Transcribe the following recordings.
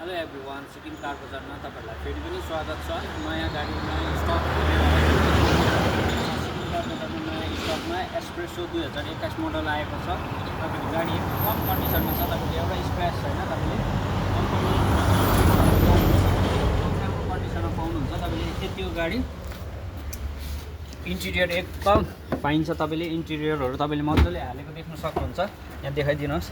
Hello everyone, Sikkim car बजारमा तपाईँहरूलाई फेरि पनि स्वागत छ। नयाँ गाडी नयाँ स्टक लिएर आएको सिक्किम कार बजारमा नयाँ स्टकमा एस्प्रेसो 2021 मोडल आएको छ। तपाईँको गाडी एकदम कन्डिसनमा छ। तपाईँको एउटा स्क्रैच छैन। तपाईँले कम्पनीको कन्डिसनमा पाउनुहुन्छ। तपाईँले यति गाडी इन्टिरियर एकदम फाइन छ। तपाईँले इन्टिरियरहरू तपाईँले मजाले हालेको देख्न सक्नुहुन्छ। यहाँ देखाइदिनुहोस्।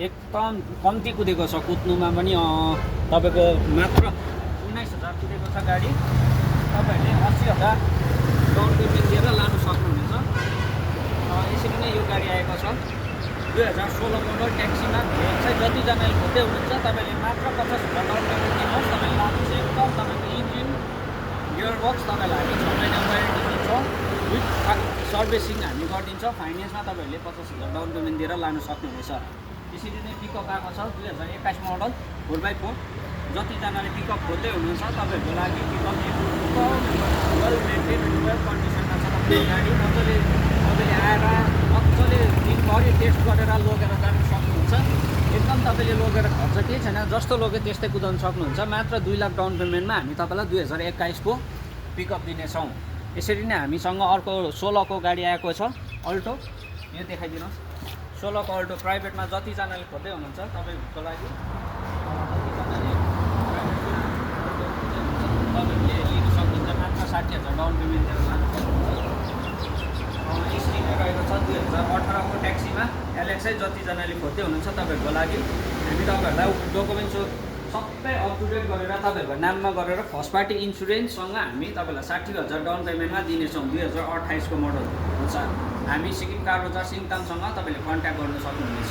एकदम कम्ती कुदेको छ। कुद्नुमा पनि तपाईँको मात्र 19,000 कुदेको छ गाडी। तपाईँहरूले 80,000 डाउन पेमेन्ट दिएर लानु सक्नुहुन्छ। यसरी नै यो गाडी आएको छ। 2016 मोडल ट्याक्सीमा चाहिँ जतिजनाले खोज्दै हुनुहुन्छ तपाईँले मात्र 50,000 डाउन पेमेन्ट दिनुहोस्। तपाईँले लानुहोस्। एकदम तपाईँको इन्जिन गियर बक्स तपाईँलाई हामी 6 महिना वारेन्टी दिन्छौँ। विथ सर्भिसिङ हामी गरिदिन्छौँ। फाइनेन्समा तपाईँहरूले 50,000 डाउन पेमेन्ट दिएर लानु सक्नुहुनेछ। यसरी नै पिकअप आएको छ 2021 मोडल 4x4। जतिजनाले पिकअप खोज्दै हुनुहुन्छ तपाईँहरूको लागि पिकअप वेल मेन्टेन वेल कन्डिसनमा छ। तपाईँको गाडी मजाले तपाईँले आएर मजाले दिनभरि टेस्ट गरेर लगेर जानु सक्नुहुन्छ। एकदम तपाईँले लगेर खर्च केही छैन। जस्तो लग्यो त्यस्तै कुदाउनु सक्नुहुन्छ। मात्र 2 लाख डाउन पेमेन्टमा हामी तपाईँलाई 2021 को पिकअप दिनेछौँ। यसरी नै हामीसँग अर्को 16 को गाडी आएको छ अल्टो। यो देखाइदिनुहोस्। 16 को अल्टो प्राइभेटमा जतिजनाले खोज्दै हुनुहुन्छ तपाईँको लागि तपाईँले लिन सक्नुहुन्छ। मात्र 60,000 डाउन पेमेन्ट दिएर लानु सक्नुहुन्छ। यसरी नै रहेको छ 2018 को ट्याक्सीमा एलेक्सै। जतिजनाले खोज्दै हुनुहुन्छ तपाईँहरूको लागि हामी तपाईँहरूलाई डकुमेन्ट्स सबै अप टु डेट गरेर तपाईँहरूको नाममा गरेर फर्स्ट पार्टी इन्सुरेन्ससँग हामी तपाईँलाई 60,000 डाउन पेमेन्टमा दिनेछौँ। 2028 को मोडल हुन्छ। हामी सिक्किम कार बजार सिङतामसँग तपाईँले कन्ट्याक्ट गर्न सक्नुहुनेछ।